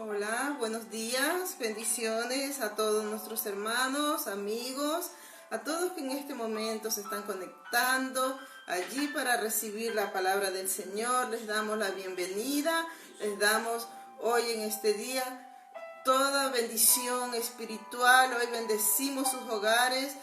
Hola, buenos días, bendiciones a todos nuestros hermanos, amigos, a todos que en este momento se están conectando allí para recibir la palabra del Señor. Les damos la bienvenida, les damos hoy en este día toda bendición espiritual. Hoy bendecimos sus hogares.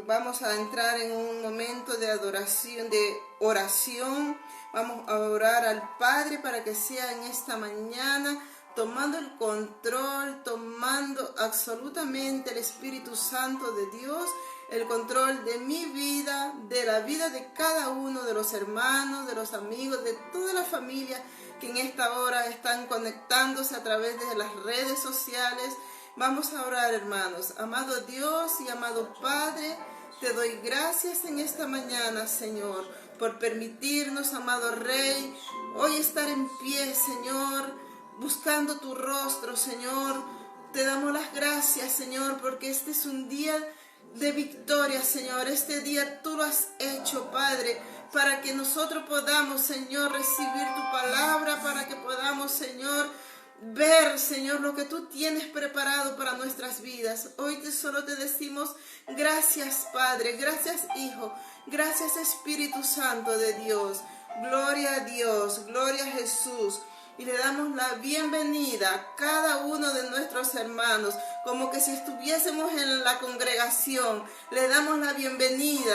Vamos a entrar en un momento de adoración, de oración. Vamos a orar al Padre para que sea en esta mañana tomando el control, tomando absolutamente el Espíritu Santo de Dios, el control de mi vida, de la vida de cada uno de los hermanos, de los amigos, de toda la familia que en esta hora están conectándose a través de las redes sociales. Vamos a orar, hermanos. Amado Dios y amado Padre, te doy gracias en esta mañana, Señor, por permitirnos, amado Rey, hoy estar en pie, Señor, buscando tu rostro, Señor. Te damos las gracias, Señor, porque este es un día de victoria, Señor. Este día tú lo has hecho, Padre, para que nosotros podamos, Señor, recibir tu palabra, para que podamos, Señor, ver, Señor, lo que tú tienes preparado para nuestras vidas. Hoy solo te decimos gracias, Padre, gracias, Hijo, gracias, Espíritu Santo de Dios. Gloria a Dios, gloria a Jesús. Y le damos la bienvenida a cada uno de nuestros hermanos, como que si estuviésemos en la congregación. Le damos la bienvenida.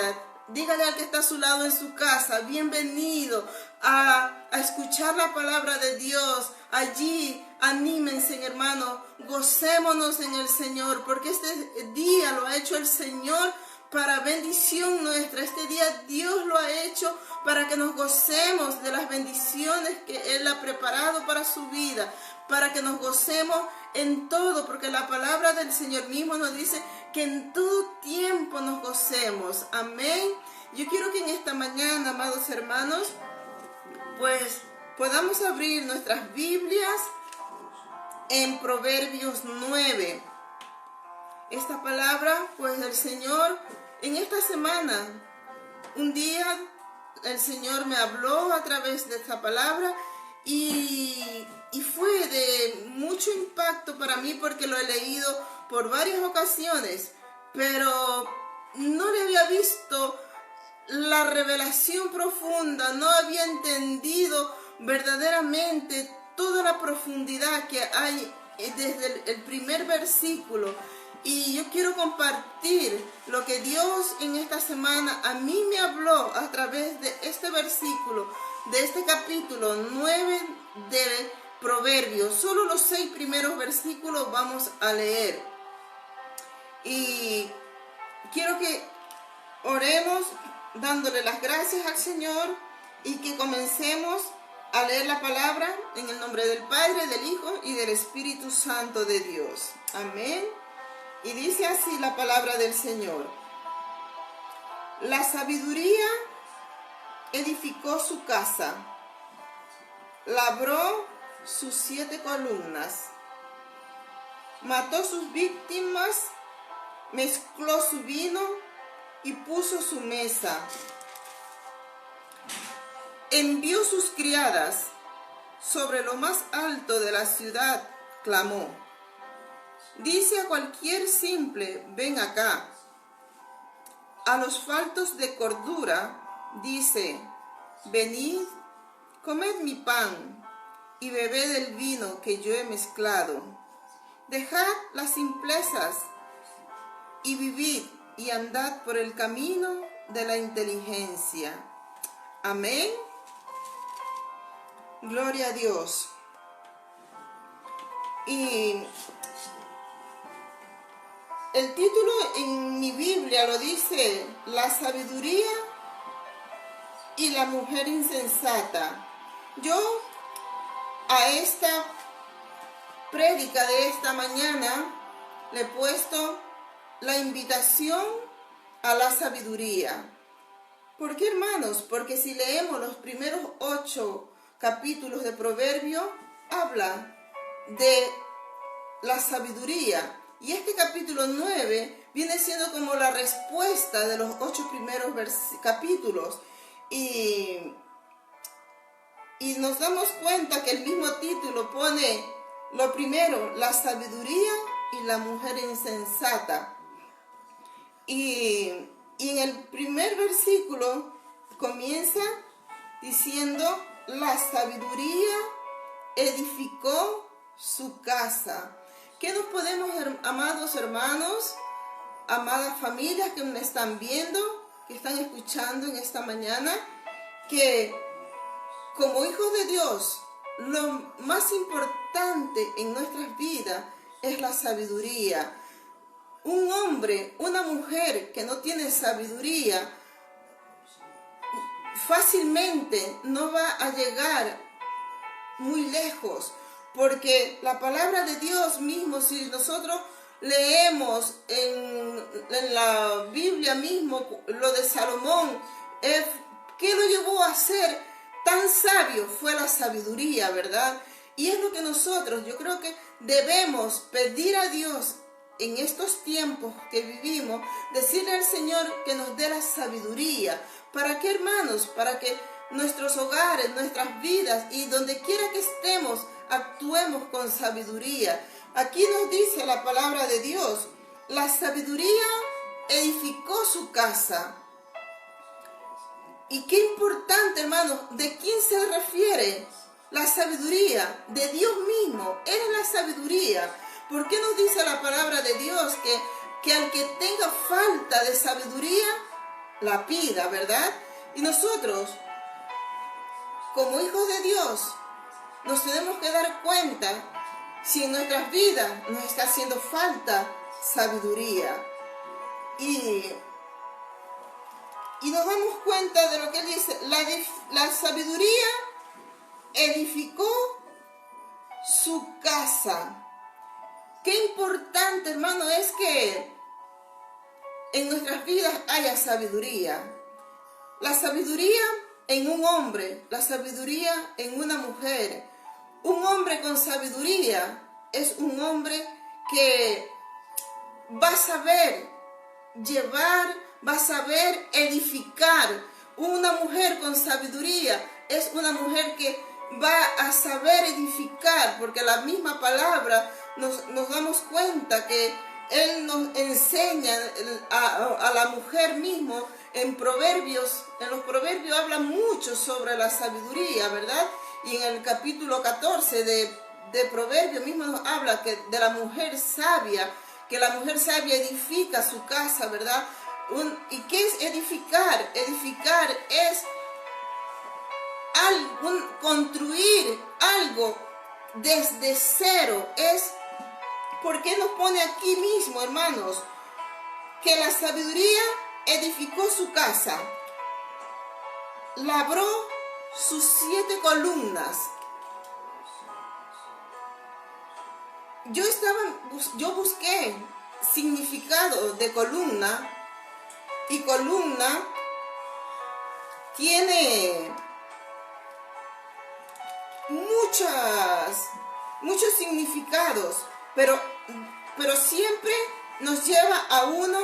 Dígale al que está a su lado en su casa, bienvenido a escuchar la palabra de Dios. Allí, anímense, hermano, gocémonos en el Señor, porque este día lo ha hecho el Señor para bendición nuestra. Este día Dios lo ha hecho para que nos gocemos de las bendiciones que Él ha preparado para su vida, para que nos gocemos en todo, porque la palabra del Señor mismo nos dice que en todo tiempo nos gocemos. Amén. Yo quiero que en esta mañana, amados hermanos, pues podamos abrir nuestras Biblias en Proverbios 9. Esta palabra, pues el Señor, en esta semana, un día el Señor me habló a través de esta palabra y fue de mucho impacto para mí, porque lo he leído por varias ocasiones, pero no le había visto la revelación profunda, no había entendido verdaderamente toda la profundidad que hay desde el primer versículo. Y yo quiero compartir lo que Dios en esta semana a mí me habló a través de este versículo, de este capítulo 9 de Proverbios. Solo los 6 primeros versículos vamos a leer. Y quiero que oremos dándole las gracias al Señor y que comencemos a leer la palabra en el nombre del Padre, del Hijo y del Espíritu Santo de Dios. Amén. Y dice así la palabra del Señor: la sabiduría edificó su casa, labró sus 7 columnas, mató sus víctimas, mezcló su vino y puso su mesa. Envió sus criadas, sobre lo más alto de la ciudad clamó. Dice a cualquier simple, ven acá. A los faltos de cordura dice, venid, comed mi pan y bebed el vino que yo he mezclado. Dejad las simplezas y vivid y andad por el camino de la inteligencia. Amén. Gloria a Dios. Y el título en mi Biblia lo dice, la sabiduría y la mujer insensata. Yo a esta prédica de esta mañana le he puesto la invitación a la sabiduría. ¿Por qué, hermanos? Porque si leemos los primeros 8 capítulos de Proverbios, habla de la sabiduría. Y este capítulo 9 viene siendo como la respuesta de los 8 primeros capítulos. Y nos damos cuenta que el mismo título pone Lo primero, la sabiduría y la mujer insensata. Y en el primer versículo comienza diciendo, la sabiduría edificó su casa. ¿Qué nos podemos, amados hermanos, amadas familias que me están viendo, que están escuchando en esta mañana, que como hijos de Dios, lo más importante en nuestras vidas es la sabiduría? Un hombre, una mujer que no tiene sabiduría, fácilmente no va a llegar muy lejos, porque la palabra de Dios mismo, si nosotros leemos en la Biblia mismo lo de Salomón, ¿qué lo llevó a ser tan sabio? Fue la sabiduría, ¿verdad? Y es lo que nosotros, yo creo que debemos pedir a Dios en estos tiempos que vivimos, decirle al Señor que nos dé la sabiduría. ¿Para qué, hermanos? Para que nuestros hogares, nuestras vidas y donde quiera que estemos, actuemos con sabiduría. Aquí nos dice la palabra de Dios, la sabiduría edificó su casa. Y qué importante, hermanos, ¿de quién se refiere? La sabiduría de Dios mismo, Él es la sabiduría. ¿Por qué nos dice la palabra de Dios que al que tenga falta de sabiduría, la pida, ¿verdad? Y nosotros, como hijos de Dios, nos tenemos que dar cuenta si en nuestras vidas nos está haciendo falta sabiduría. Y nos damos cuenta de lo que Él dice, la sabiduría edificó su casa. Qué importante, hermano, es que en nuestras vidas haya sabiduría. La sabiduría en un hombre, la sabiduría en una mujer. Un hombre con sabiduría es un hombre que va a saber llevar, va a saber edificar. Una mujer con sabiduría es una mujer que va a saber edificar, porque la misma palabra nos damos cuenta que Él nos enseña a la mujer mismo en Proverbios. En los Proverbios habla mucho sobre la sabiduría, ¿verdad? Y en el capítulo 14 de Proverbios mismo nos habla que de la mujer sabia, que la mujer sabia edifica su casa, ¿verdad? ¿Y qué es edificar? Edificar es construir algo desde cero. Es porque nos pone aquí mismo, hermanos, que la sabiduría edificó su casa, labró sus 7 columnas. Yo busqué significado de columna, y columna tiene muchos significados, pero siempre nos lleva a uno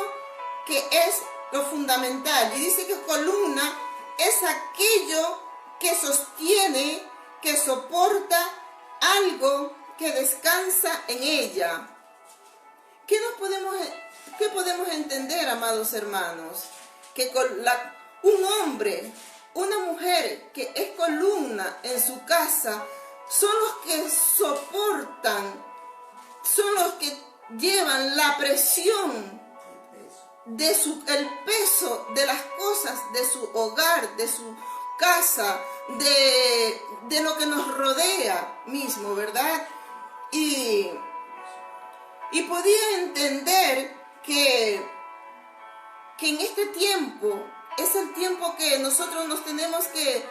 que es lo fundamental. Y dice que columna es aquello que sostiene, que soporta algo que descansa en ella. ¿Qué podemos entender, amados hermanos? Que un hombre, una mujer que es columna en su casa, son los que soportan, son los que llevan la presión el peso de las cosas de su hogar, de su casa, de lo que nos rodea mismo, ¿verdad? Y podía entender que en este tiempo es el tiempo que nosotros nos tenemos que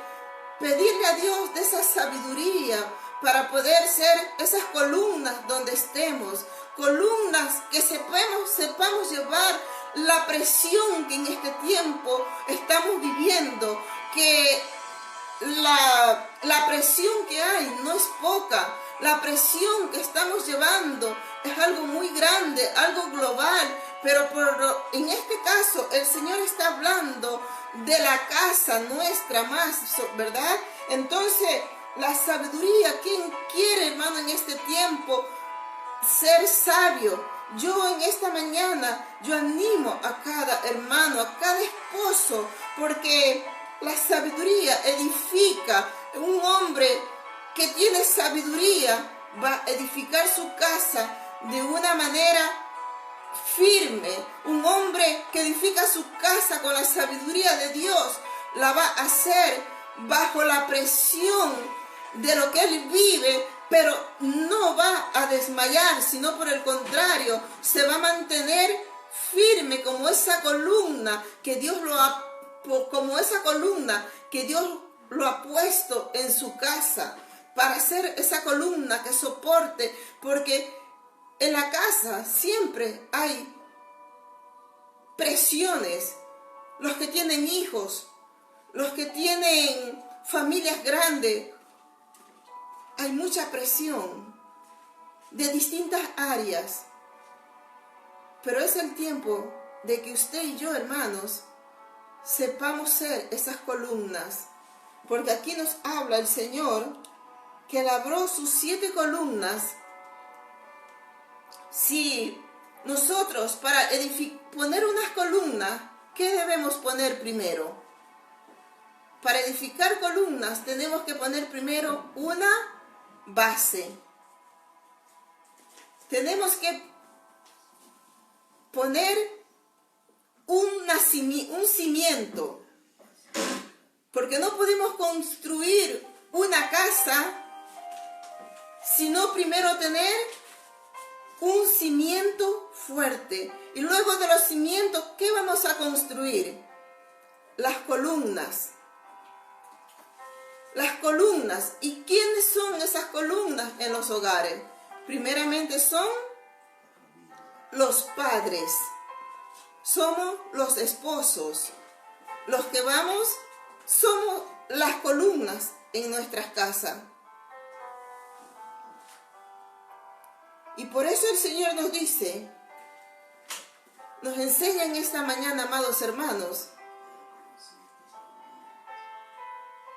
pedirle a Dios de esa sabiduría para poder ser esas columnas donde estemos, columnas que sepamos llevar la presión que en este tiempo estamos viviendo, que la presión que hay no es poca, la presión que estamos llevando es algo muy grande, algo global, pero en este caso el Señor está hablando de la casa nuestra más, ¿verdad? Entonces La sabiduría, ¿quién quiere, hermano, en este tiempo ser sabio? Yo en esta mañana, yo animo a cada hermano, a cada esposo, porque la sabiduría edifica. Un hombre que tiene sabiduría va a edificar su casa de una manera firme. Un hombre que edifica su casa con la sabiduría de Dios la va a hacer bajo la presión de lo que él vive, pero no va a desmayar, sino por el contrario, se va a mantener firme como esa columna que Dios lo ha puesto en su casa, para ser esa columna que soporte, porque en la casa siempre hay presiones. Los que tienen hijos, los que tienen familias grandes, hay mucha presión de distintas áreas. Pero es el tiempo de que usted y yo, hermanos, sepamos ser esas columnas. Porque aquí nos habla el Señor que labró sus 7 columnas. Si nosotros para poner unas columnas, ¿qué debemos poner primero? Para edificar columnas tenemos que poner primero una base. Tenemos que poner un cimiento. Porque no podemos construir una casa sino primero tener un cimiento fuerte. Y luego de los cimientos, ¿qué vamos a construir? Las columnas. Las columnas. ¿Y quiénes son esas columnas en los hogares? Primeramente son los padres. Somos los esposos. Los que somos las columnas en nuestras casas. Y por eso el Señor nos dice, nos enseña en esta mañana, amados hermanos,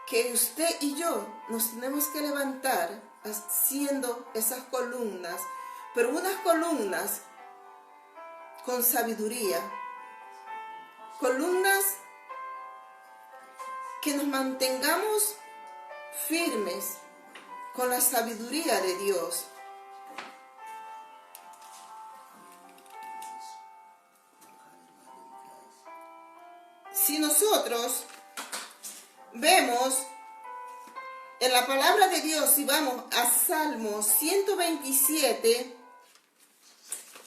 que usted y yo nos tenemos que levantar haciendo esas columnas, pero unas columnas con sabiduría, columnas que nos mantengamos firmes con la sabiduría de Dios. Si nosotros vemos en la palabra de Dios, si vamos a Salmo 127,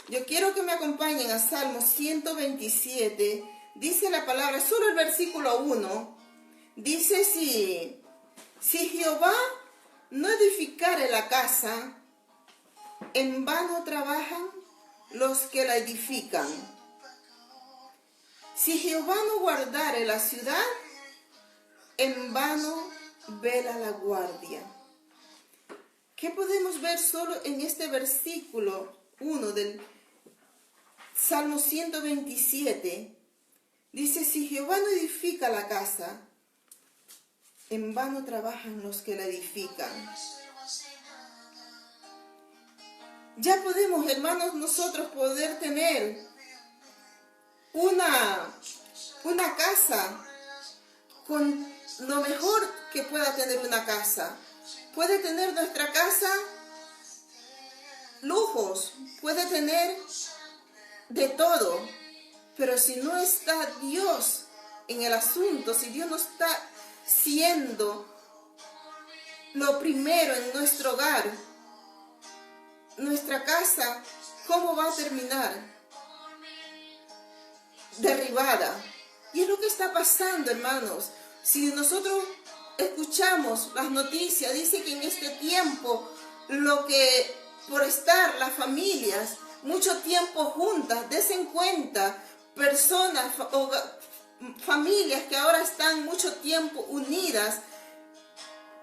yo quiero que me acompañen a Salmo 127, dice la palabra, solo el versículo 1, dice, si Jehová no edificare la casa, en vano trabajan los que la edifican. Si Jehová no guardare la ciudad, en vano vela la guardia. ¿Qué podemos ver solo en este versículo 1 del Salmo 127? Dice, si Jehová no edifica la casa, en vano trabajan los que la edifican. Ya podemos, hermanos, nosotros poder tener una casa con lo mejor que pueda tener una casa. Puede tener nuestra casa lujos, puede tener de todo, pero si no está Dios en el asunto, si Dios no está siendo lo primero en nuestro hogar, nuestra casa, ¿cómo va a terminar? Derribada. Y es lo que está pasando, hermanos. Si nosotros escuchamos las noticias, dice que en este tiempo, por estar las familias mucho tiempo juntas, desen cuenta, personas o familias que ahora están mucho tiempo unidas,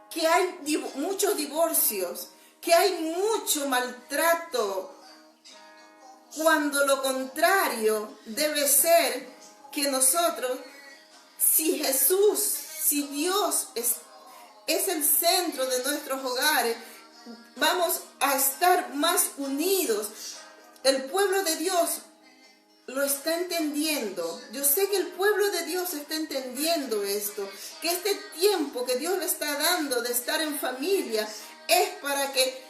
que hay muchos divorcios, que hay mucho maltrato, cuando lo contrario debe ser que nosotros, si Dios es el centro de nuestros hogares, vamos a estar más unidos. El pueblo de Dios lo está entendiendo. Yo sé que el pueblo de Dios está entendiendo esto, que este tiempo que Dios le está dando de estar en familia es para que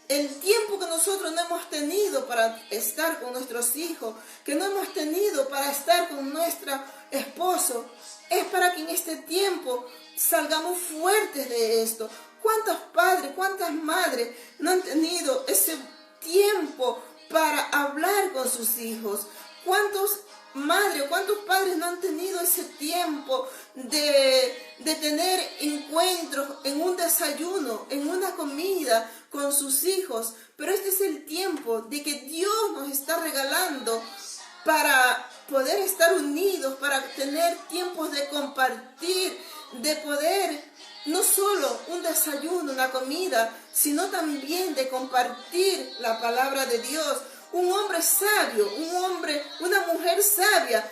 el tiempo que nosotros no hemos tenido para estar con nuestros hijos, que no hemos tenido para estar con nuestro esposo, es para que en este tiempo salgamos fuertes de esto. ¿Cuántos padres, cuántas madres no han tenido ese tiempo para hablar con sus hijos? ¿Cuántos madres, cuántos padres no han tenido ese tiempo de tener encuentros en un desayuno, en una comida con sus hijos? Pero este es el tiempo de que Dios nos está regalando para poder estar unidos, para tener tiempos de compartir, de poder no solo un desayuno, una comida, sino también de compartir la palabra de Dios. Un hombre sabio, una mujer sabia,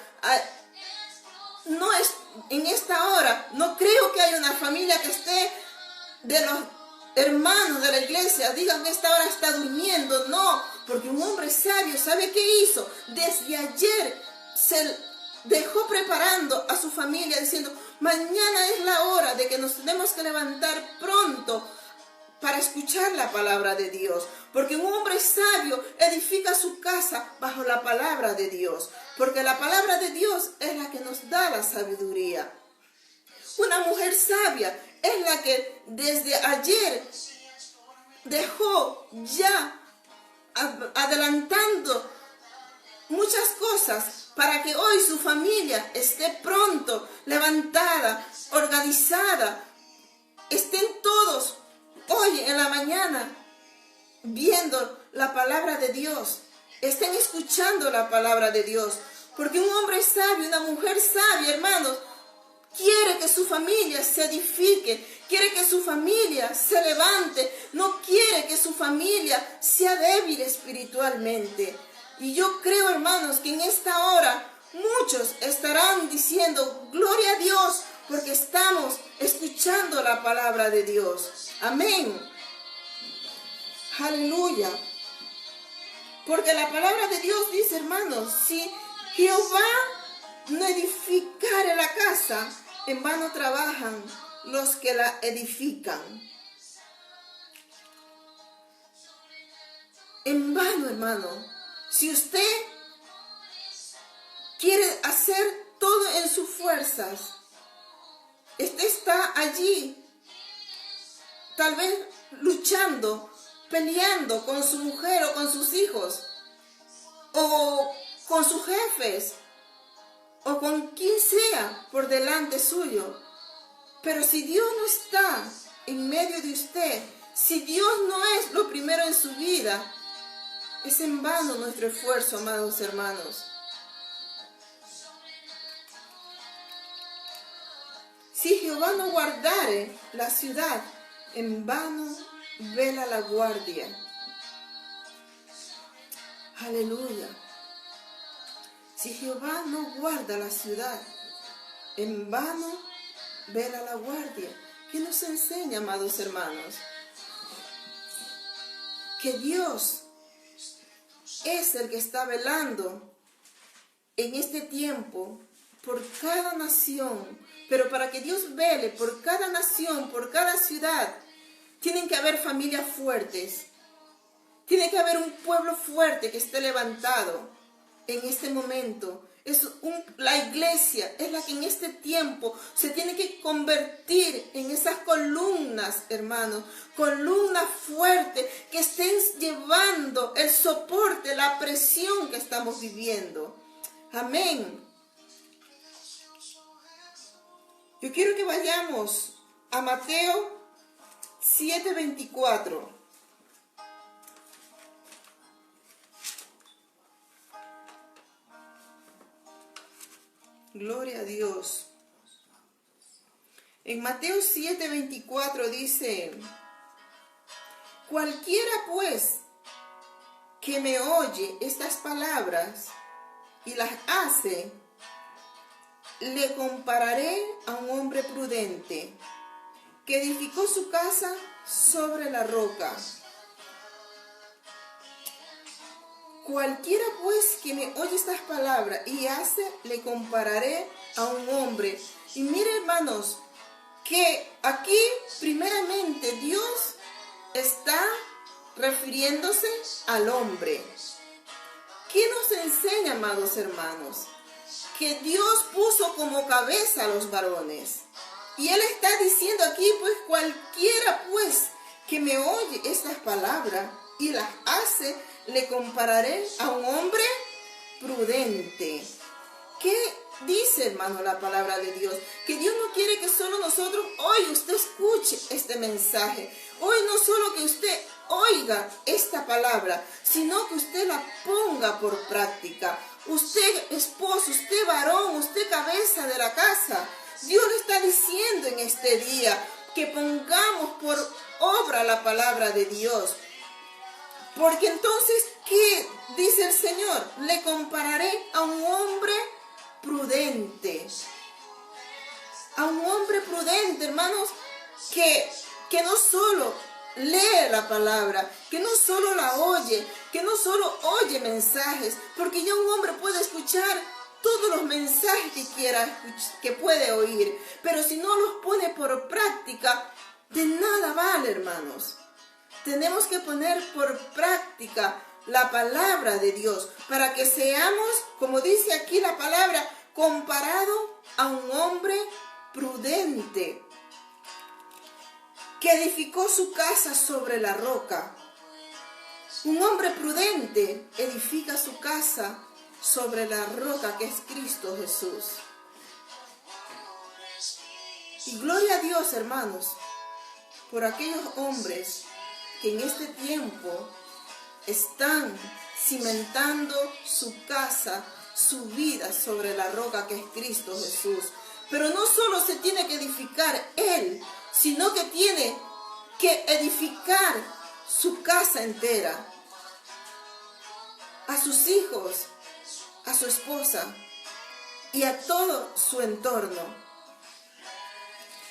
no es en esta hora, no creo que haya una familia que esté de los hermanos de la iglesia, digan que esta hora está durmiendo. No, porque un hombre sabio, ¿sabe qué hizo? Desde ayer se dejó preparando a su familia diciendo, mañana es la hora de que nos tenemos que levantar pronto para escuchar la palabra de Dios. Porque un hombre sabio edifica su casa bajo la palabra de Dios. Porque la palabra de Dios es la que nos da la sabiduría. Una mujer sabia es la que desde ayer dejó ya adelantando muchas cosas para que hoy su familia esté pronto, levantada, organizada, estén todos hoy en la mañana viendo la palabra de Dios, estén escuchando la palabra de Dios, porque un hombre sabio, una mujer sabia, hermanos, quiere que su familia se edifique, quiere que su familia se levante, no quiere que su familia sea débil espiritualmente. Y yo creo, hermanos, que en esta hora muchos estarán diciendo, gloria a Dios, porque estamos escuchando la palabra de Dios. Amén. Aleluya. Porque la palabra de Dios dice, hermanos, si Jehová no edificare la casa, en vano trabajan los que la edifican. En vano, hermano. Si usted quiere hacer todo en sus fuerzas, usted está allí, tal vez luchando, peleando con su mujer o con sus hijos, o con sus jefes, o con quien sea por delante suyo. Pero si Dios no está en medio de usted, si Dios no es lo primero en su vida, es en vano nuestro esfuerzo, amados hermanos. Si Jehová no guardare la ciudad, en vano vela la guardia. Aleluya. Si Jehová no guarda la ciudad, en vano vela la guardia. ¿Qué nos enseña, amados hermanos? Que Dios es el que está velando en este tiempo por cada nación. Pero para que Dios vele por cada nación, por cada ciudad, tienen que haber familias fuertes. Tiene que haber un pueblo fuerte que esté levantado en este momento. La iglesia es la que en este tiempo se tiene que convertir en esas columnas, hermanos, columnas fuertes que estén llevando el soporte, la presión que estamos viviendo. Amén. Yo quiero que vayamos a Mateo 7:24. Gloria a Dios. En Mateo 7:24 dice, cualquiera pues que me oye estas palabras y las hace, le compararé a un hombre prudente que edificó su casa sobre la roca. Cualquiera pues que me oye estas palabras y hace, le compararé a un hombre. Y mire, hermanos, que aquí primeramente Dios está refiriéndose al hombre. ¿Qué nos enseña, amados hermanos? Que Dios puso como cabeza a los varones. Y Él está diciendo aquí, pues cualquiera pues que me oye estas palabras y las hace, le compararé a un hombre prudente. ¿Qué dice, hermano, la palabra de Dios? Que Dios no quiere que solo nosotros hoy usted escuche este mensaje. Hoy no solo que usted oiga esta palabra, sino que usted la ponga por práctica. Usted esposo, usted varón, usted cabeza de la casa. Dios le está diciendo en este día que pongamos por obra la palabra de Dios. Porque entonces, ¿qué dice el Señor? Le compararé a un hombre prudente. A un hombre prudente, hermanos, que no solo lee la palabra, que no solo la oye, que no solo oye mensajes, porque ya un hombre puede escuchar todos los mensajes que quiera, que puede oír, pero si no los pone por práctica, de nada vale, hermanos. Tenemos que poner por práctica la palabra de Dios para que seamos, como dice aquí la palabra, comparado a un hombre prudente que edificó su casa sobre la roca. Un hombre prudente edifica su casa sobre la roca que es Cristo Jesús. Y gloria a Dios, hermanos, por aquellos hombres que en este tiempo están cimentando su casa, su vida sobre la roca que es Cristo Jesús. Pero no solo se tiene que edificar Él, sino que tiene que edificar su casa entera, a sus hijos, a su esposa y a todo su entorno,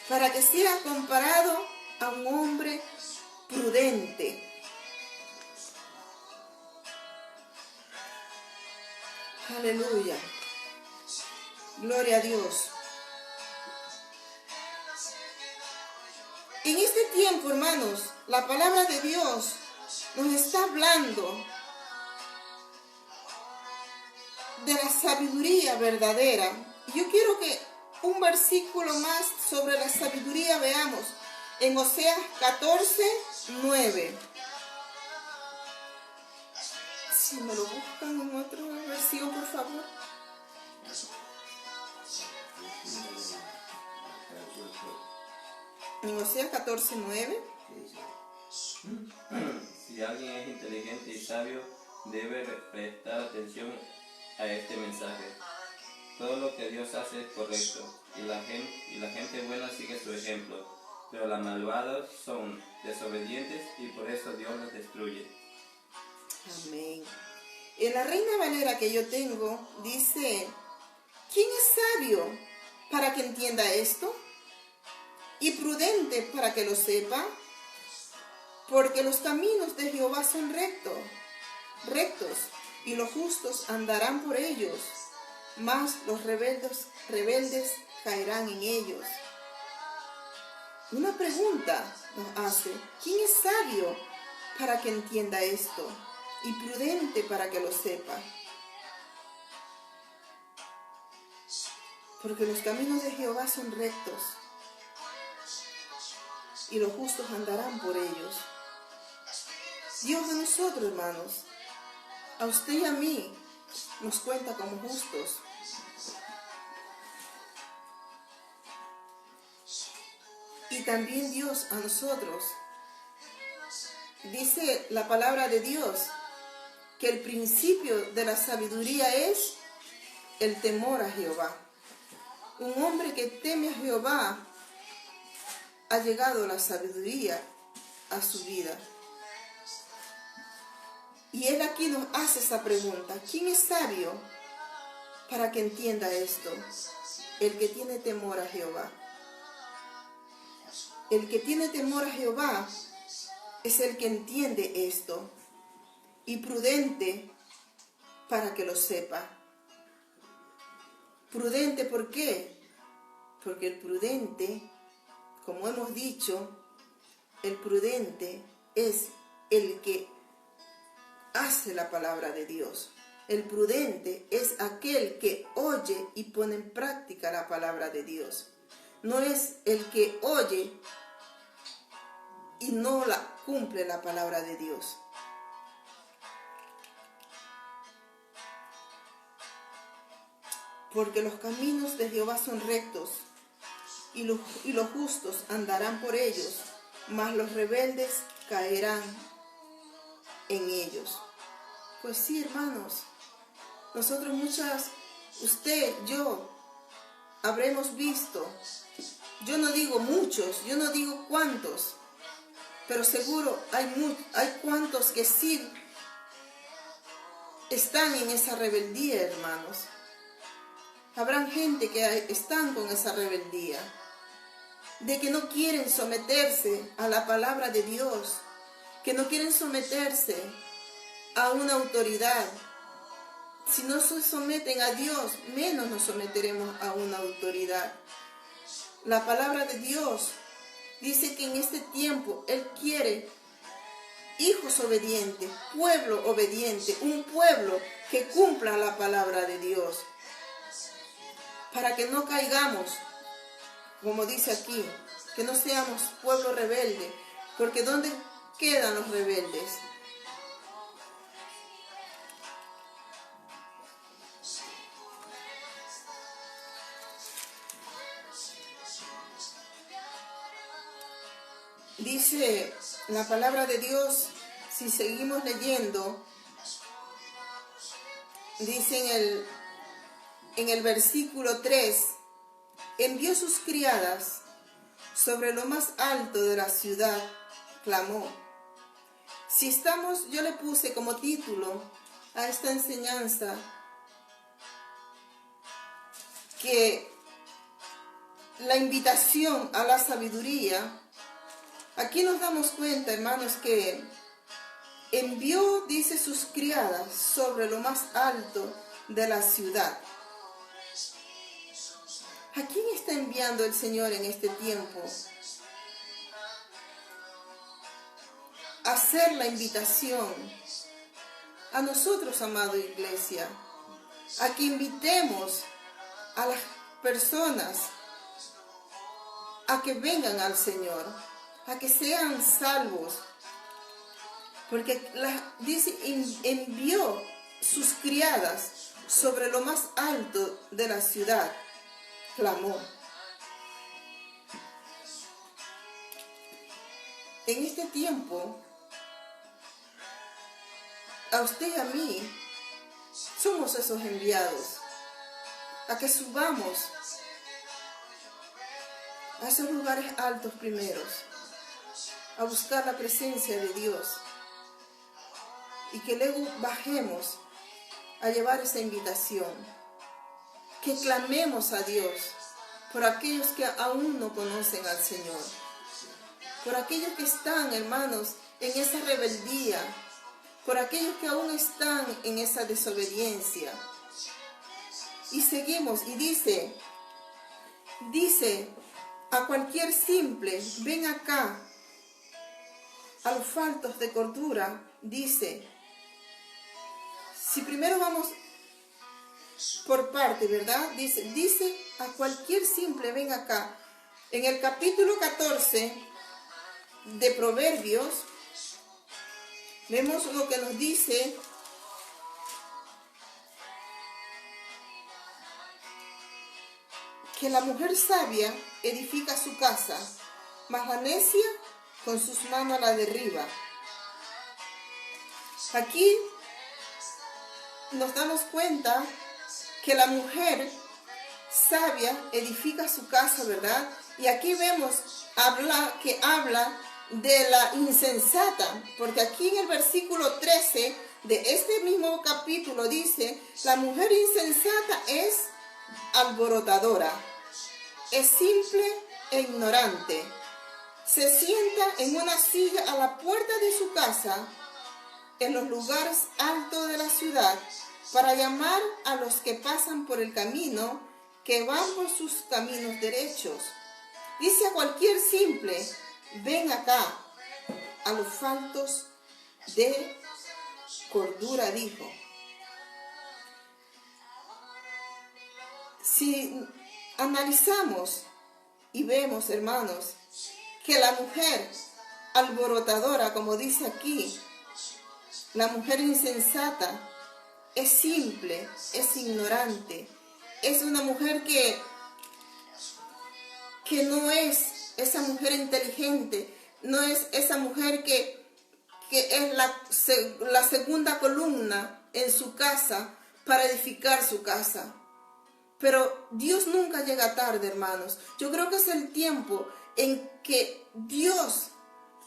para que sea comparado a un hombre prudente. Aleluya. Gloria a Dios. En este tiempo, hermanos, la palabra de Dios nos está hablando de la sabiduría verdadera. Yo quiero que un versículo más sobre la sabiduría veamos en Oseas 14:9. Si me lo buscan en otra versión, por favor. En Oseas 14:9. Si alguien es inteligente y sabio, debe prestar atención a este mensaje. Todo lo que Dios hace es correcto, y la gente buena sigue su ejemplo, pero los malvados son desobedientes y por eso Dios los destruye. Amén. En la Reina Valera que yo tengo, dice, ¿quién es sabio para que entienda esto? ¿Y prudente para que lo sepa? Porque los caminos de Jehová son rectos, y los justos andarán por ellos, mas los rebeldes caerán en ellos. Una pregunta nos hace, ¿quién es sabio para que entienda esto? Y prudente para que lo sepa. Porque los caminos de Jehová son rectos, y los justos andarán por ellos. Dios de nosotros, hermanos, a usted y a mí, nos cuenta como justos. Y también Dios a nosotros. Dice la palabra de Dios que el principio de la sabiduría es el temor a Jehová. Un hombre que teme a Jehová ha llegado la sabiduría a su vida. Y Él aquí nos hace esa pregunta. ¿Quién es sabio para que entienda esto? El que tiene temor a Jehová. El que tiene temor a Jehová es el que entiende esto, y prudente para que lo sepa. ¿Prudente por qué? Porque el prudente, como hemos dicho, el prudente es el que hace la palabra de Dios. El prudente es aquel que oye y pone en práctica la palabra de Dios. No es el que oye y no cumple la palabra de Dios. Porque los caminos de Jehová son rectos, y los justos andarán por ellos, mas los rebeldes caerán en ellos. Pues sí, hermanos, nosotros usted, yo, habremos visto, yo no digo muchos, yo no digo cuántos, pero seguro hay cuantos que sí están en esa rebeldía, hermanos. Habrán gente que están con esa rebeldía, de que no quieren someterse a la palabra de Dios, que no quieren someterse a una autoridad. Si no se someten a Dios, menos nos someteremos a una autoridad. La palabra de Dios dice que en este tiempo Él quiere hijos obedientes, pueblo obediente, un pueblo que cumpla la palabra de Dios. Para que no caigamos, como dice aquí, que no seamos pueblo rebelde, porque ¿dónde quedan los rebeldes? Dice la palabra de Dios, si seguimos leyendo, dice en el versículo 3, envió sus criadas sobre lo más alto de la ciudad, clamó. Yo le puse como título a esta enseñanza que la invitación a la sabiduría. Aquí nos damos cuenta, hermanos, que envió, dice, sus criadas sobre lo más alto de la ciudad. ¿A quién está enviando el Señor en este tiempo? Hacer la invitación a nosotros, amada iglesia, a que invitemos a las personas a que vengan al Señor, a que sean salvos. Porque dice, envió sus criadas sobre lo más alto de la ciudad, clamó. En este tiempo, a usted y a mí, somos esos enviados, a que subamos a esos lugares altos primeros, a buscar la presencia de Dios, y que luego bajemos a llevar esa invitación, que clamemos a Dios por aquellos que aún no conocen al Señor, por aquellos que están, hermanos, en esa rebeldía, por aquellos que aún están en esa desobediencia. Y seguimos, y dice a cualquier simple, ven acá, a los faltos de cordura, dice. Si primero vamos por parte, ¿verdad? Dice a cualquier simple, ven acá. En el capítulo 14 de Proverbios, vemos lo que nos dice. Que la mujer sabia edifica su casa, mas la necia con sus manos la derriba. Aquí nos damos cuenta que la mujer sabia edifica su casa, ¿verdad? Y aquí vemos que habla de la insensata, porque aquí en el versículo 13 de este mismo capítulo dice, la mujer insensata es alborotadora, es simple e ignorante, se sienta en una silla a la puerta de su casa, en los lugares altos de la ciudad, para llamar a los que pasan por el camino, que van por sus caminos derechos. Dice a cualquier simple: ven acá. A los faltos de cordura dijo. Si analizamos y vemos, hermanos, que la mujer alborotadora, como dice aquí, la mujer insensata, es simple, es ignorante, es una mujer que no es esa mujer inteligente, no es esa mujer que es la segunda columna en su casa para edificar su casa. Pero Dios nunca llega tarde, hermanos. Yo creo que es el tiempo en que Dios,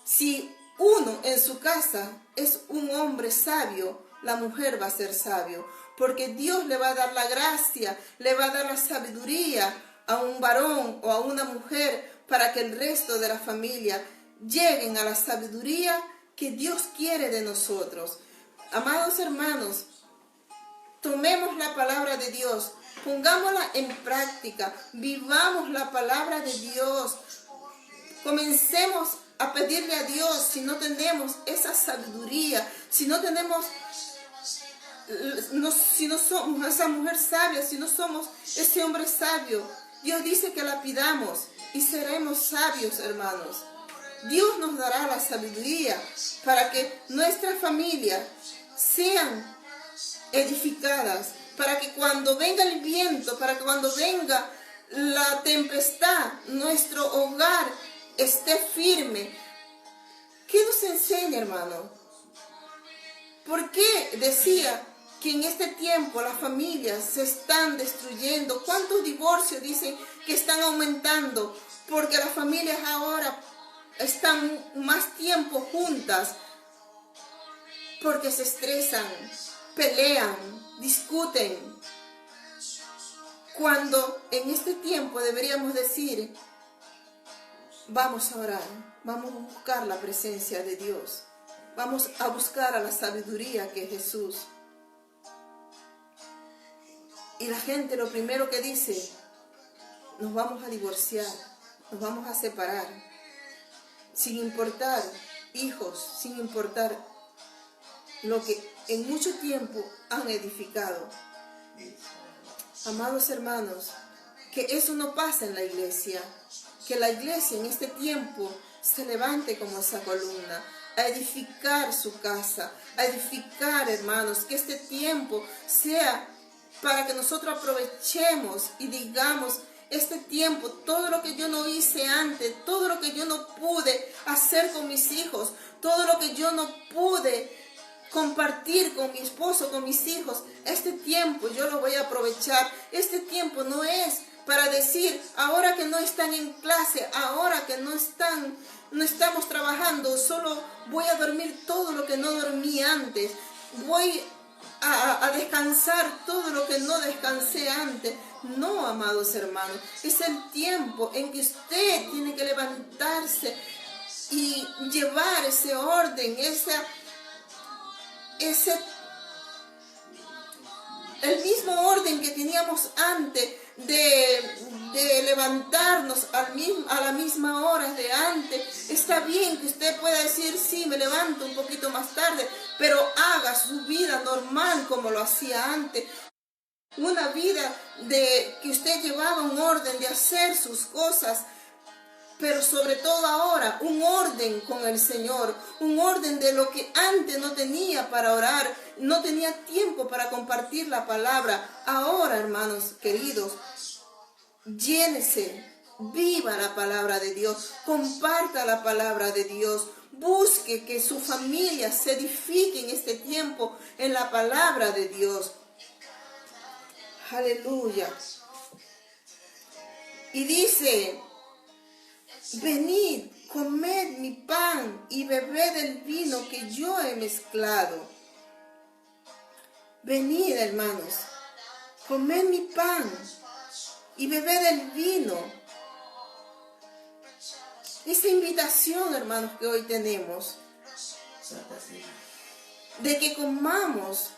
si uno en su casa es un hombre sabio, la mujer va a ser sabio. Porque Dios le va a dar la gracia, le va a dar la sabiduría a un varón o a una mujer para que el resto de la familia lleguen a la sabiduría que Dios quiere de nosotros. Amados hermanos, tomemos la palabra de Dios, pongámosla en práctica, vivamos la palabra de Dios. Comencemos a pedirle a Dios si no tenemos esa sabiduría, si no tenemos, si no somos esa mujer sabia, si no somos ese hombre sabio. Dios dice que la pidamos y seremos sabios, hermanos. Dios nos dará la sabiduría para que nuestras familias sean edificadas, para que cuando venga el viento, para que cuando venga la tempestad, nuestro hogar esté firme. ¿Qué nos enseña, hermano? ¿Por qué decía que en este tiempo las familias se están destruyendo? ¿Cuántos divorcios dicen que están aumentando? Porque las familias ahora están más tiempo juntas, porque se estresan, pelean, discuten, cuando en este tiempo deberíamos decir: vamos a orar, vamos a buscar la presencia de Dios, vamos a buscar a la sabiduría que es Jesús. Y la gente lo primero que dice: nos vamos a divorciar, nos vamos a separar, sin importar hijos, sin importar lo que en mucho tiempo han edificado. Amados hermanos, que eso no pasa en la iglesia, que la iglesia en este tiempo se levante como esa columna, a edificar su casa, a edificar, hermanos, que este tiempo sea para que nosotros aprovechemos y digamos: este tiempo, todo lo que yo no hice antes, todo lo que yo no pude hacer con mis hijos, todo lo que yo no pude compartir con mi esposo, con mis hijos, este tiempo yo lo voy a aprovechar. Este tiempo no es para decir: ahora que no están en clase, ahora que no estamos trabajando, solo voy a dormir todo lo que no dormí antes, voy a descansar todo lo que no descansé antes. No, amados hermanos, es el tiempo en que usted tiene que levantarse y llevar ese orden, el mismo orden que teníamos antes de levantarnos a la misma hora de antes. Está bien que usted pueda decir: sí, me levanto un poquito más tarde, pero haga su vida normal como lo hacía antes. Una vida de que usted llevaba un orden de hacer sus cosas, pero sobre todo ahora un orden con el Señor, un orden de lo que antes no tenía para orar, no tenía tiempo para compartir la palabra. Ahora, hermanos queridos, llénese, viva la palabra de Dios, comparta la palabra de Dios, busque que su familia se edifique en este tiempo en la palabra de Dios. Aleluya. Y dice: venid, comed mi pan y bebed el vino que yo he mezclado. Venid, hermanos, comed mi pan y bebed el vino esa invitación, hermanos, que hoy tenemos, de que comamos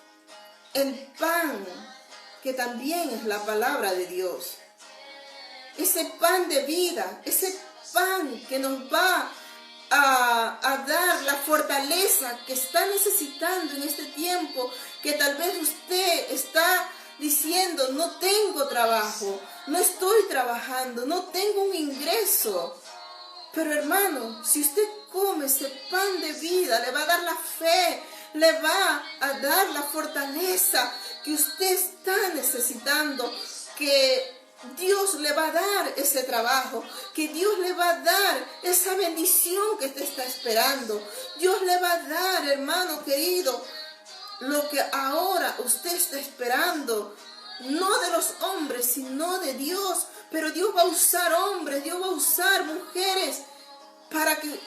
el pan, que también es la palabra de Dios. Ese pan de vida, ese pan que nos va a dar la fortaleza que está necesitando en este tiempo, que tal vez usted está diciendo, no tengo trabajo, no estoy trabajando, no tengo un ingreso. Pero hermano, si usted come ese pan de vida, le va a dar la fe, le va a dar la fortaleza que usted está necesitando, que Dios le va a dar ese trabajo, que Dios le va a dar esa bendición que usted está esperando. Dios le va a dar, hermano querido, lo que ahora usted está esperando, no de los hombres, sino de Dios. Pero Dios va a usar hombres, Dios va a usar mujeres para que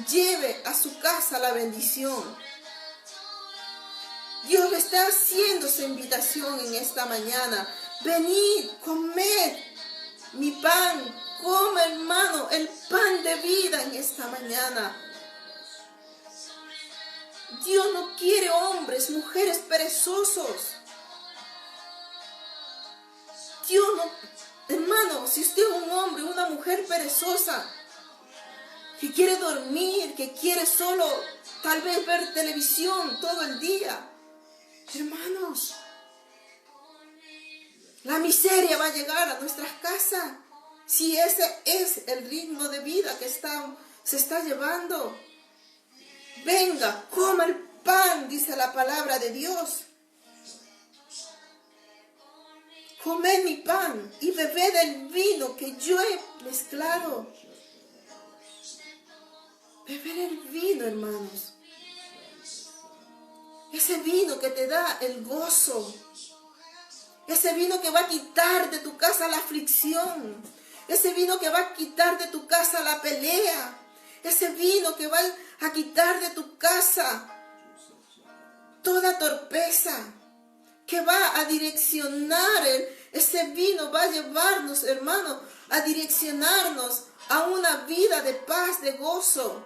lleve a su casa la bendición. Dios le está haciendo esa invitación en esta mañana. Venid, comed mi pan, come hermano el pan de vida en esta mañana. Dios no quiere hombres, mujeres perezosos. Dios no, hermano, si usted es un hombre, una mujer perezosa, que quiere dormir, que quiere solo tal vez ver televisión todo el día, hermanos, la miseria va a llegar a nuestras casas si ese es el ritmo de vida que se está llevando. Venga, coma el pan, dice la palabra de Dios. Comed mi pan y bebed el vino que yo he mezclado. Beber el vino, hermanos. Ese vino que te da el gozo. Ese vino que va a quitar de tu casa la aflicción. Ese vino que va a quitar de tu casa la pelea. Ese vino que va a quitar de tu casa toda torpeza. Que va a direccionar, ese vino va a llevarnos, hermano, a direccionarnos a una vida de paz, de gozo.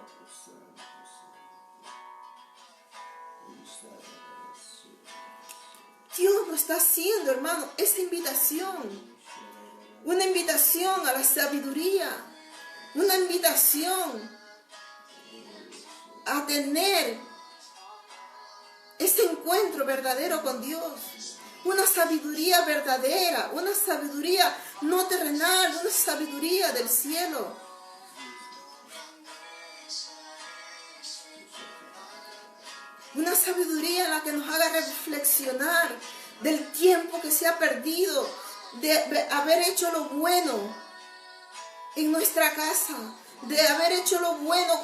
Dios nos está haciendo, hermano, esa invitación. Una invitación a la sabiduría. Una invitación a tener ese encuentro verdadero con Dios. Una sabiduría verdadera. Una sabiduría no terrenal. Una sabiduría del cielo. Una sabiduría en la que nos haga reflexionar del tiempo que se ha perdido, de haber hecho lo bueno en nuestra casa, de haber hecho lo bueno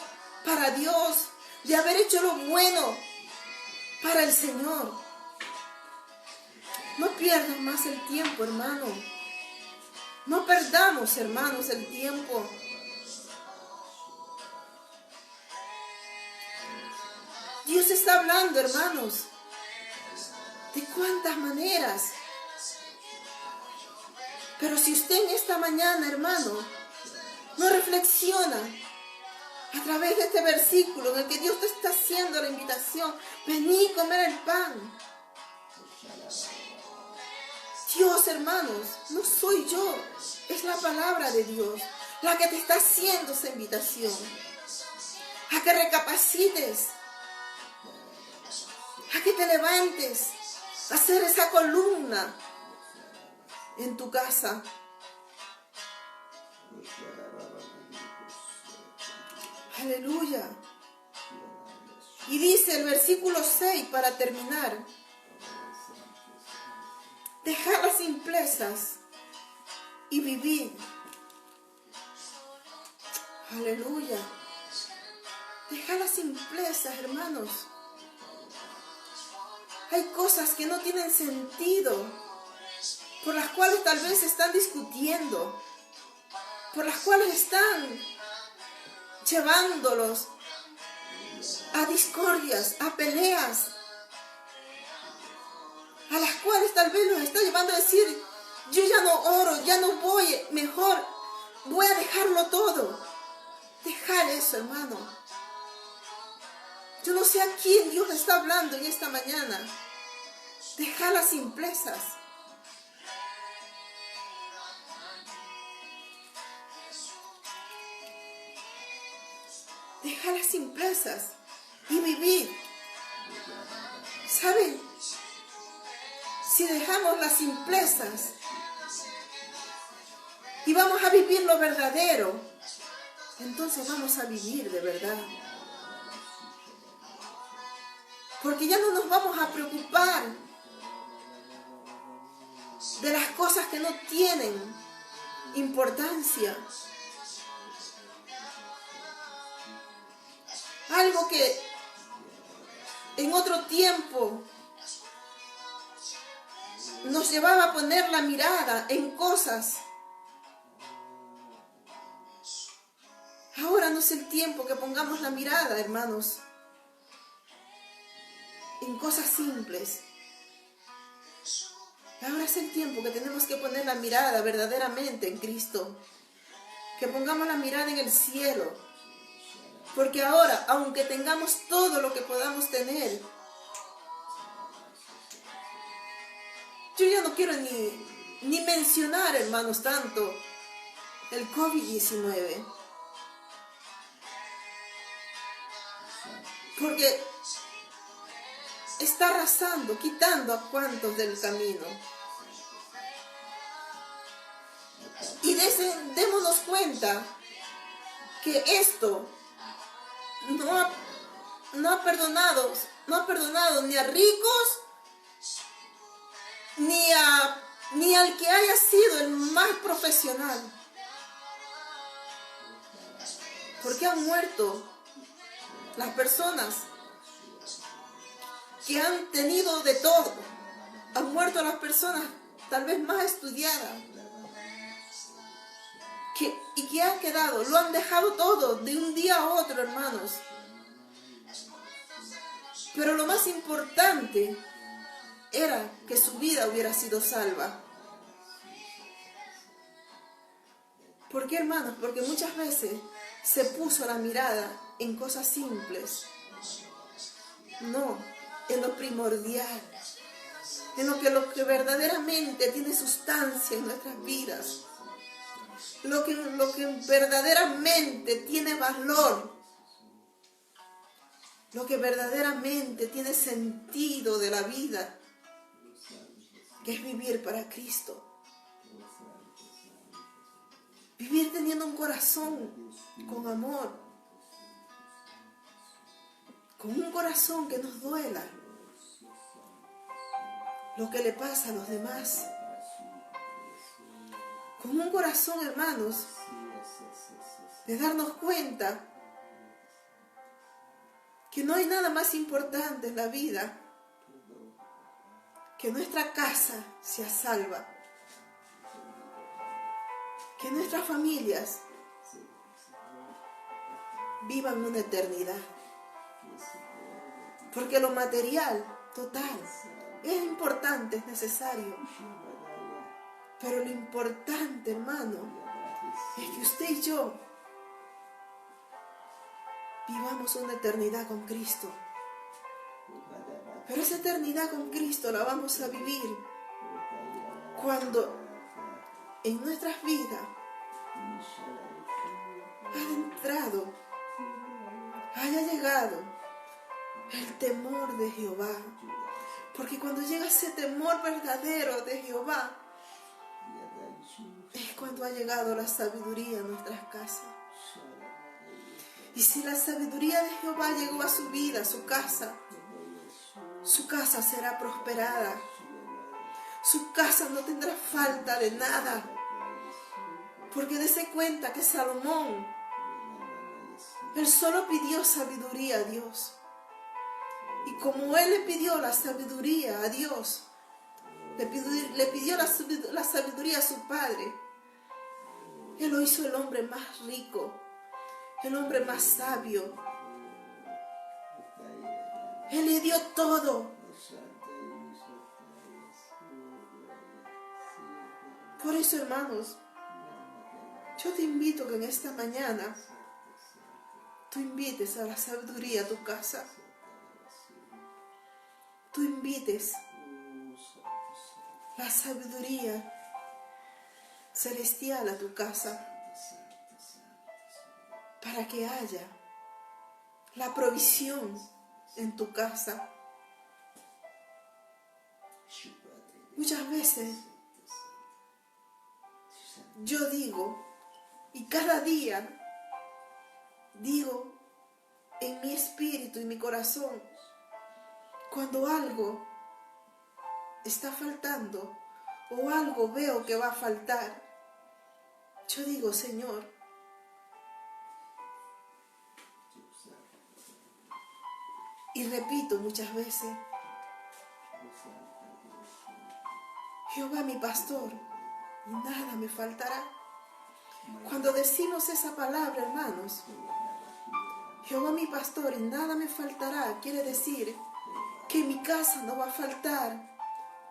para Dios, de haber hecho lo bueno para el Señor. No pierdas más el tiempo, hermano. No perdamos, hermanos, el tiempo. Dios está hablando, hermanos. ¿De cuántas maneras? Pero si usted en esta mañana, hermano, no reflexiona a través de este versículo en el que Dios te está haciendo la invitación, vení a comer el pan. Dios, hermanos, no soy yo, es la palabra de Dios la que te está haciendo esa invitación. A que recapacites, a que te levantes, a hacer esa columna en tu casa. Aleluya. Y dice el versículo 6 para terminar: dejad las simplezas y vivid. Aleluya. Dejad las simplezas, hermanos. Hay cosas que no tienen sentido, por las cuales tal vez están discutiendo, por las cuales están llevándolos a discordias, a peleas, a las cuales tal vez los está llevando a decir: yo ya no oro, ya no voy, mejor voy a dejarlo todo. Dejar eso, hermano. Yo no sé a quién Dios le está hablando en esta mañana. Dejar las simplezas. Dejar las simplezas y vivir. ¿Saben? Si dejamos las simplezas y vamos a vivir lo verdadero, entonces vamos a vivir de verdad. Porque ya no nos vamos a preocupar de las cosas que no tienen importancia. Algo que en otro tiempo nos llevaba a poner la mirada en cosas. Ahora no es el tiempo que pongamos la mirada, hermanos, en cosas simples. Ahora es el tiempo que tenemos que poner la mirada verdaderamente en Cristo. Que pongamos la mirada en el cielo. Porque ahora, aunque tengamos todo lo que podamos tener, yo ya no quiero ni mencionar, hermanos, tanto el COVID-19. Porque está arrasando, quitando a cuantos del camino. Y démonos cuenta que esto no ha perdonado ni a ricos, ni al que haya sido el más profesional. Porque han muerto las personas que han tenido de todo. Han muerto las personas tal vez más estudiadas. Y que han quedado, lo han dejado todo de un día a otro, hermanos. Pero lo más importante era que su vida hubiera sido salva. ¿Por qué, hermanos? Porque muchas veces se puso la mirada en cosas simples. No, en lo primordial. En lo que verdaderamente tiene sustancia en nuestras vidas. Lo que verdaderamente tiene valor, lo que verdaderamente tiene sentido de la vida, que es vivir para Cristo. Vivir teniendo un corazón con amor, con un corazón que nos duela lo que le pasa a los demás. Con un corazón, hermanos, de darnos cuenta que no hay nada más importante en la vida que nuestra casa sea salva, que nuestras familias vivan una eternidad. Porque lo material, total, es importante, es necesario. Pero lo importante, hermano, es que usted y yo vivamos una eternidad con Cristo. Pero esa eternidad con Cristo la vamos a vivir cuando en nuestras vidas haya llegado el temor de Jehová. Porque cuando llega ese temor verdadero de Jehová, es cuando ha llegado la sabiduría a nuestras casas. Y si la sabiduría de Jehová llegó a su vida, a su casa será prosperada. Su casa no tendrá falta de nada. Porque dése cuenta que Salomón, él solo pidió sabiduría a Dios. Y como él le pidió la sabiduría a Dios, le pidió la sabiduría a su padre, él lo hizo el hombre más rico, el hombre más sabio. Él le dio todo. Por eso, hermanos, yo te invito que en esta mañana tú invites a la sabiduría a tu casa. Tú invites la sabiduría celestial a tu casa para que haya la provisión en tu casa. Muchas veces yo digo, y cada día digo en mi espíritu y mi corazón, cuando algo está faltando o algo veo que va a faltar, yo digo, Señor, y repito muchas veces, Jehová mi pastor, y nada me faltará. Cuando decimos esa palabra, hermanos, Jehová mi pastor y nada me faltará, quiere decir que en mi casa no va a faltar,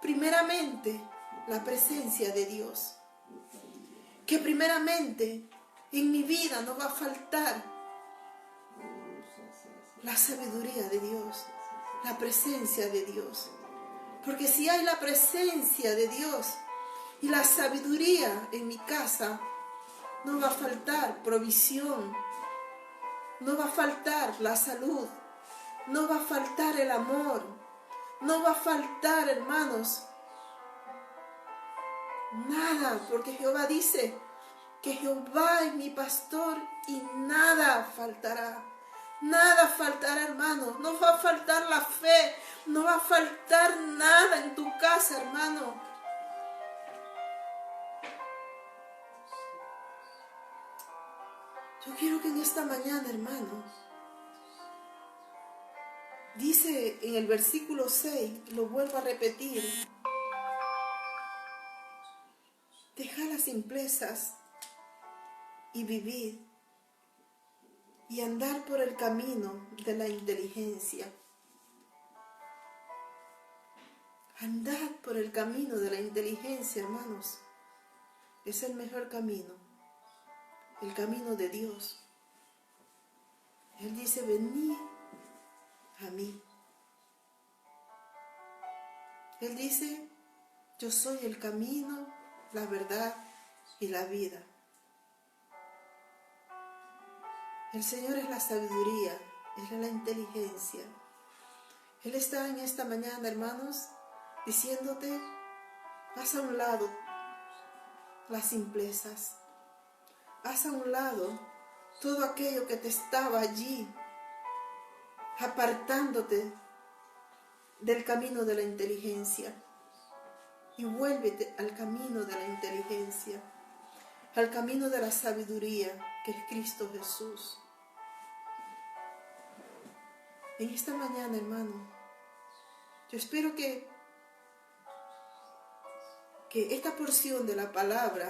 primeramente, la presencia de Dios. Que primeramente en mi vida no va a faltar la sabiduría de Dios, la presencia de Dios. Porque si hay la presencia de Dios y la sabiduría en mi casa, no va a faltar provisión, no va a faltar la salud, no va a faltar el amor, no va a faltar, hermanos, nada, porque Jehová dice que Jehová es mi pastor y nada faltará. Nada faltará, hermano. No va a faltar la fe. No va a faltar nada en tu casa, hermano. Yo quiero que en esta mañana, hermano, dice en el versículo 6, lo vuelvo a repetir, deja las simplezas y vivid y andar por el camino de la inteligencia. Andad por el camino de la inteligencia, hermanos. Es el mejor camino, el camino de Dios. Él dice, venid a mí. Él dice, yo soy el camino, la verdad y la vida. El Señor es la sabiduría, Él es la inteligencia. Él está en esta mañana, hermanos, diciéndote, haz a un lado las simplezas. Haz a un lado todo aquello que te estaba allí, apartándote del camino de la inteligencia. Y vuélvete al camino de la inteligencia, al camino de la sabiduría, que es Cristo Jesús. En esta mañana, hermano, yo espero que esta porción de la palabra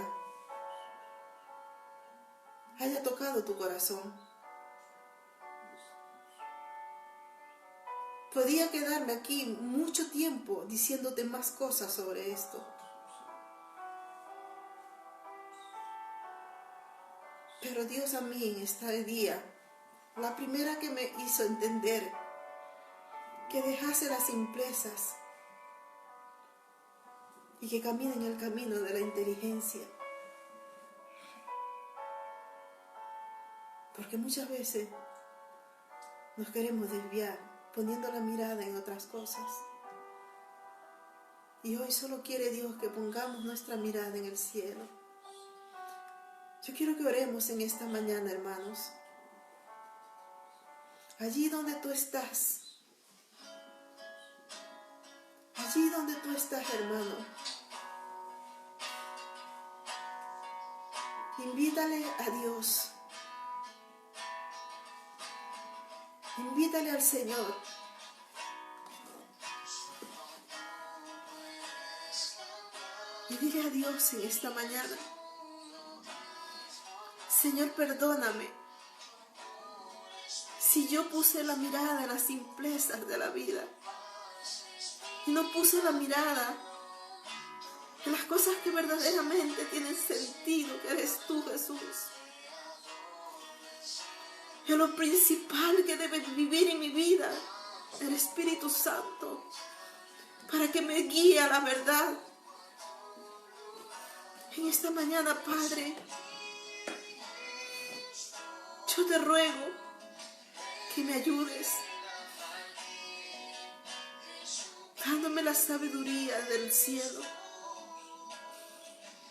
haya tocado tu corazón. Podía quedarme aquí mucho tiempo diciéndote más cosas sobre esto. Pero Dios a mí en este día, la primera que me hizo entender que dejase las simplezas y que camine en el camino de la inteligencia. Porque muchas veces nos queremos desviar poniendo la mirada en otras cosas. Y hoy solo quiere Dios que pongamos nuestra mirada en el cielo. Yo quiero que oremos en esta mañana, hermanos. Allí donde tú estás. Allí donde tú estás, hermano. Invítale a Dios. Invítale al Señor. Y dile a Dios en esta mañana, Señor, perdóname si yo puse la mirada en las simplezas de la vida y no puse la mirada en las cosas que verdaderamente tienen sentido, que eres tú, Jesús. es lo principal que debe vivir en mi vida, el Espíritu Santo, para que me guíe a la verdad. En esta mañana, Padre, yo te ruego que me ayudes, dándome la sabiduría del cielo,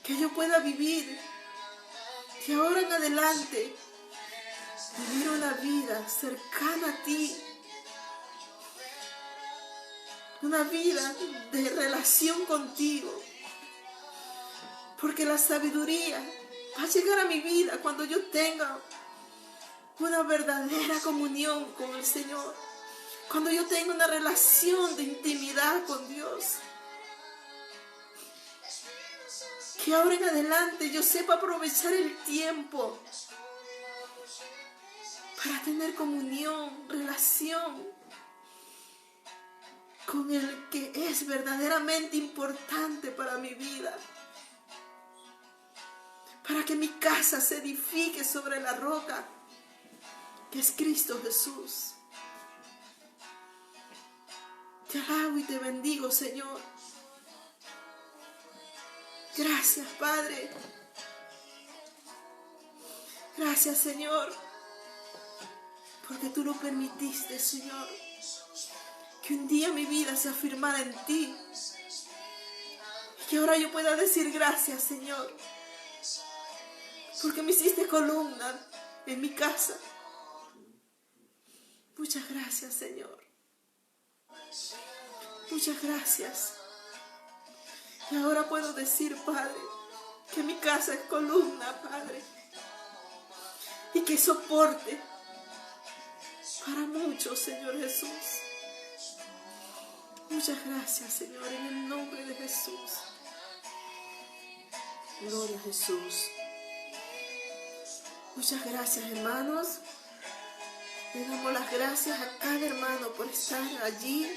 que yo pueda vivir de ahora en adelante, vivir una vida cercana a ti, una vida de relación contigo, porque la sabiduría va a llegar a mi vida cuando yo tenga una verdadera comunión con el Señor, cuando yo tenga una relación de intimidad con Dios. Que ahora en adelante yo sepa aprovechar el tiempo para tener comunión, relación con el que es verdaderamente importante para mi vida. Para que mi casa se edifique sobre la roca, que es Cristo Jesús. Te alabo y te bendigo, Señor. Gracias, Padre. Gracias, Señor, porque tú lo permitiste, Señor, que un día mi vida se afirmara en ti y que ahora yo pueda decir gracias, Señor, porque me hiciste columna en mi casa. Muchas gracias, Señor. Muchas gracias. Y ahora puedo decir, Padre, que mi casa es columna, Padre, y que soporte para muchos, Señor Jesús. Muchas gracias, Señor, en el nombre de Jesús. Gloria a Jesús. Muchas gracias, hermanos. Le damos las gracias a cada hermano por estar allí.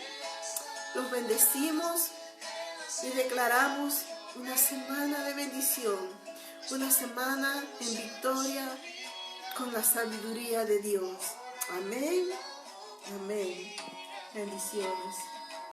Los bendecimos y declaramos una semana de bendición, una semana en victoria con la sabiduría de Dios. Amén. Amén. Bendiciones.